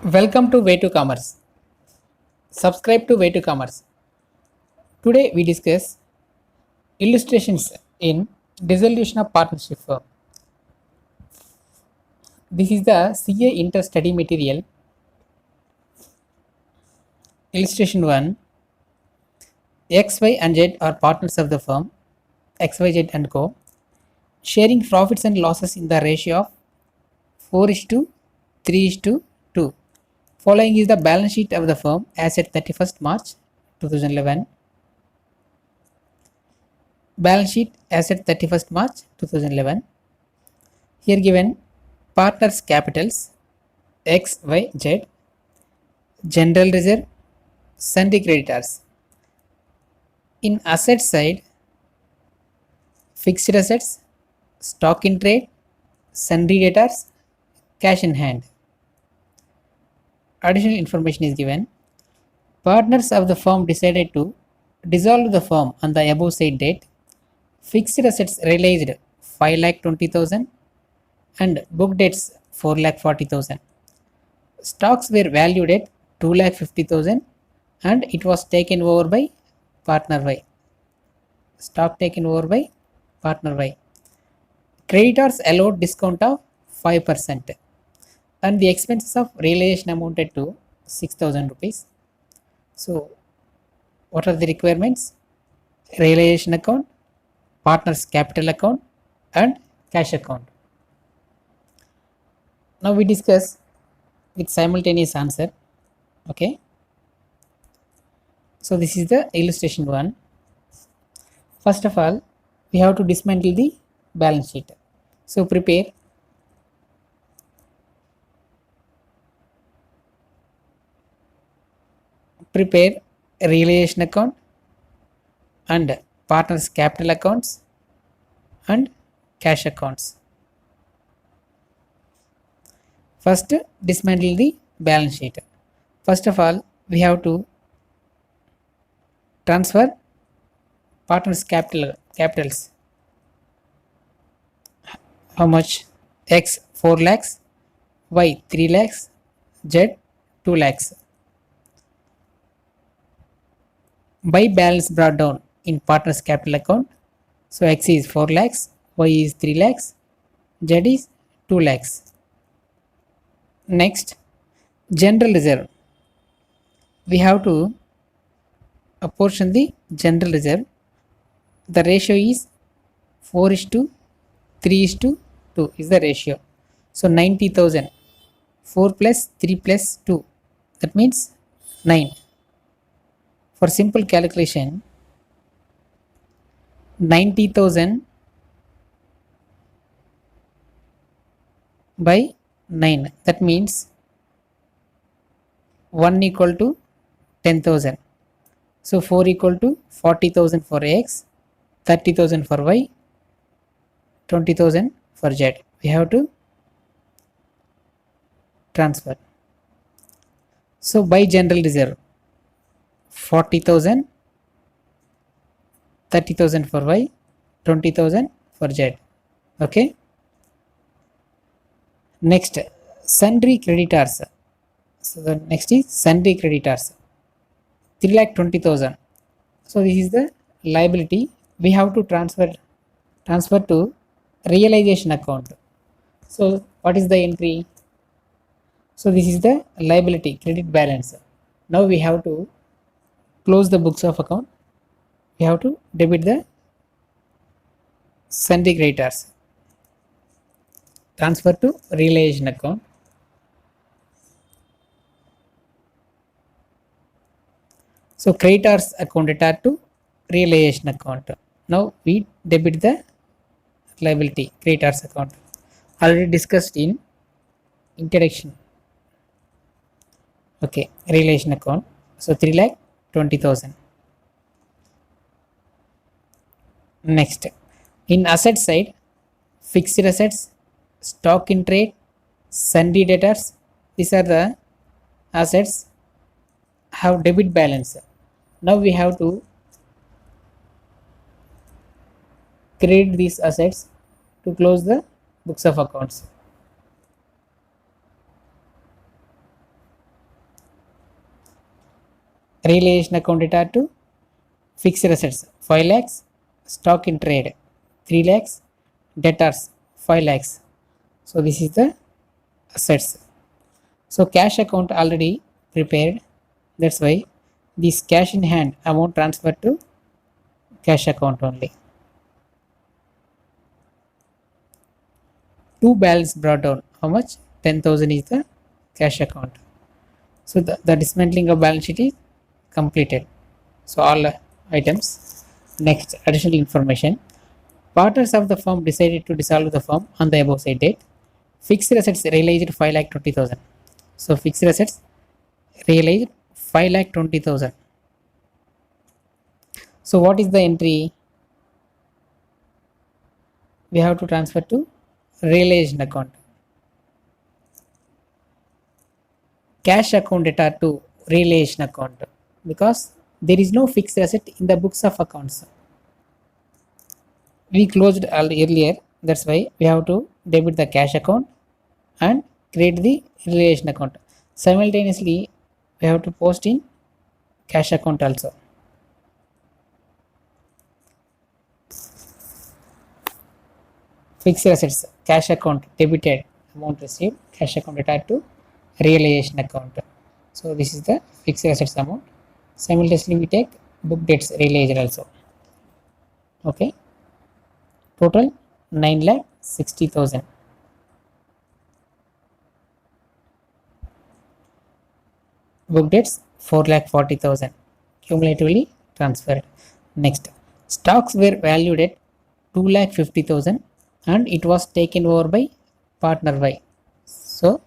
Welcome to Way to Commerce. Subscribe to Way to Commerce. Today we discuss illustrations in dissolution of partnership firm. This is the CA Inter study material. Illustration 1. X, Y and Z are partners of the firm XYZ and Co. sharing profits and losses in the ratio of 4 is to 3 is to 2. Following is the balance sheet of the firm as at 31st March 2011. Balance sheet as at 31st March 2011. Here given partners capitals X, Y, Z, general reserve, sundry creditors. In asset side, fixed assets, stock in trade, sundry debtors, cash in hand. Additional information is given. Partners of the firm decided to dissolve the firm on the above said date. Fixed assets realized 5,20,000 and book debts 4,40,000. Stocks were valued at 2,50,000 and it was taken over by partner Y. Stock taken over by partner Y. Creditors allowed discount of 5% and the expenses of realization amounted to 6,000 rupees. So, what are the requirements? Realization account, partners capital account and cash account. Now we discuss with simultaneous answer. Okay. So this is the illustration 1. First of all, we have to dismantle the balance sheet. So prepare realization account and partners capital accounts and cash accounts. First, dismantle the balance sheet. First of all, we have to transfer partners capitals. How much? X 4 lakhs, Y 3 lakhs, Z 2 lakhs. By balance brought down in partners capital account. So X is 4 lakhs, Y is 3 lakhs, Z is 2 lakhs. Next, general reserve. We have to apportion the general reserve. The ratio is 4 is to 3 is to 2 is the ratio. So 90,000. 4 plus 3 plus 2. That means 9. For simple calculation, 90,000 by 9. That means 1 equal to 10,000. So 4 equal to 40,000 for X, 30,000 for Y, 20,000 for Z. We have to transfer. So by general reserve, 40,000, 30,000 for Y, 20,000 for Z. Okay. Next, sundry creditors. So the next is sundry creditors. 3,20,000. So this is the liability. We have to transfer to realization account. So what is the entry? So this is the liability credit balance. Now we have to close the books of account. We have to debit the sundry creditors. Transfer to realization account. So creditors accounted are to realization account. Now we debit the liability creditors account. Already discussed in introduction. Okay, realization account. So 3,20,000. Next, in asset side, fixed assets, stock in trade, sundry debtors. These are the assets have debit balance. Now we have to credit these assets to close the books of accounts. Realization account data to fixed assets 5 lakhs, stock in trade 3 lakhs, debtors 5 lakhs. So this is the assets. So cash account already prepared, that's why this cash in hand amount transferred to cash account only. Two balance brought down, how much? 10,000 is the cash account. So the dismantling of balance sheet is completed. So all items. Next, additional information. Partners of the firm decided to dissolve the firm on the above said date. Fixed assets realized 5,20,000. So fixed assets realized 5,20,000. So what is the entry? We have to transfer to realization account. Cash account data to realization account, because there is no fixed asset in the books of accounts. We closed earlier, that's why we have to debit the cash account and create the realization account. Simultaneously we have to post in cash account also. Fixed assets cash account debited, amount received, cash account data to realization account. So this is the fixed assets amount. Simultaneously we take book dates realized also. Okay, total 9,60,000. Book dates 4,40,000 cumulatively transferred. Next, stocks were valued at 2,50,000 and it was taken over by partner Y. So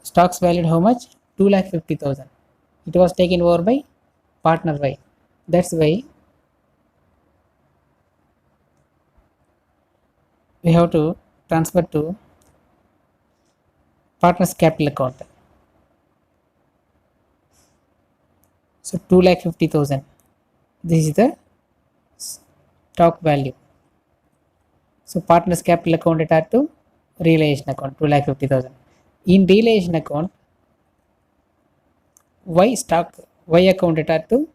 stocks valued how much? 2,50,000. It was taken over by partner Y. That's why we have to transfer to partner's capital account. So 2,50,000. This is the stock value. So partner's capital account data to realization account 2,50,000. In realization account, Y account data to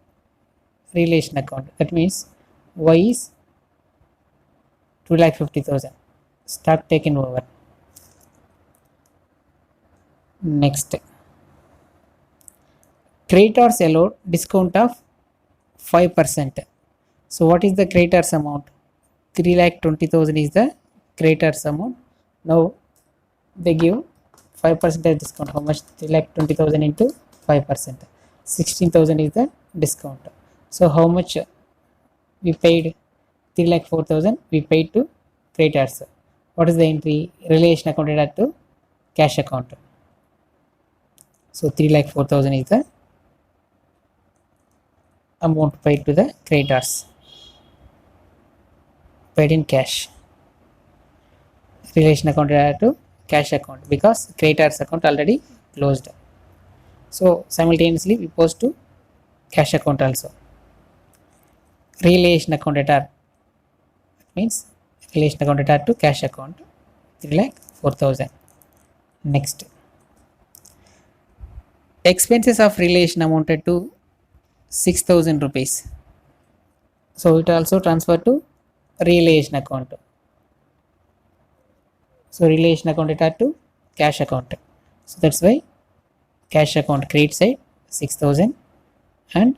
realization account. That means Y is 2,50,000. Stock taken over. Next, creditors allowed discount of 5%. So what is the creditors amount? 3,20,000 is the creditors amount. Now they give 5% discount. How much? 3,20,000 into 5%. 16,000 is the discount. So how much we paid? 3,04,000 we paid to creditors. What is the entry? Realization account data to cash account. So 3,04,000 is the amount paid to the creditors, paid in cash. Relation account data to cash account, because creditors account already closed. So simultaneously we post to cash account also. Relation account data means relation account data to cash account 3,04,000. Next, expenses of relation amounted to 6,000 rupees. So it also transferred to relation account. So relation account data to cash account. So that's why cash account credit side 6,000 and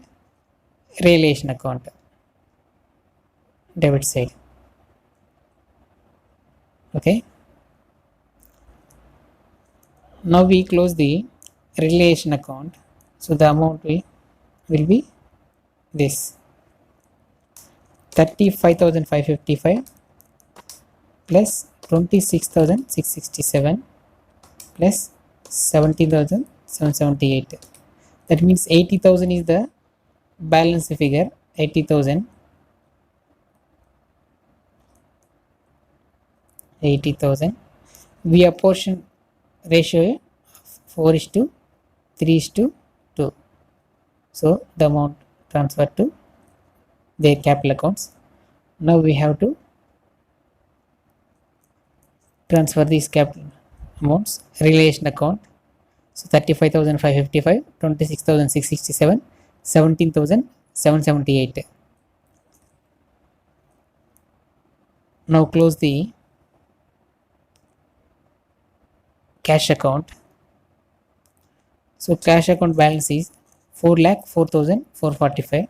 relation account debit side. Okay. Now we close the relation account. So the amount will be this 35,555 plus 26,667 plus 17,778. That means 80,000 is the balance figure. 80,000. 80,000. We apportion ratio 4:3:2. So the amount transferred to their capital accounts. Now we have to transfer these capital amounts relation account. So 35,555, 26,667, 17,778. Now close the cash account. So cash account balance is 4,04,445.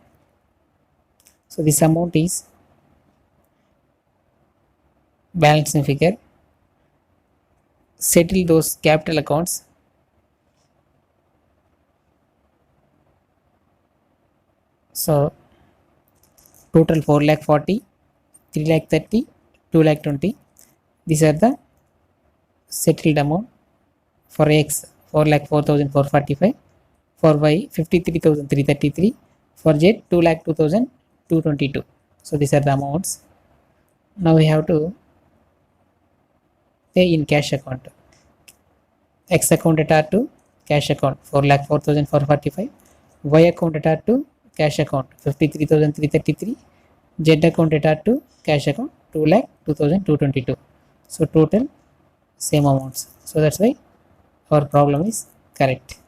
So this amount is balancing figure. Settle those capital accounts. So total 4,40,000, 3,30,000, 2,20,000. These are the settled amount. For X 4,04,445, for Y 53,333, for Z 2,02,222. So these are the amounts. Now we have to pay in cash account. X account at R to cash account 4,04,445, Y account at R to cash account 53,333, Z account at R to cash account 2,02,222. So total same amounts. So that's why our problem is correct.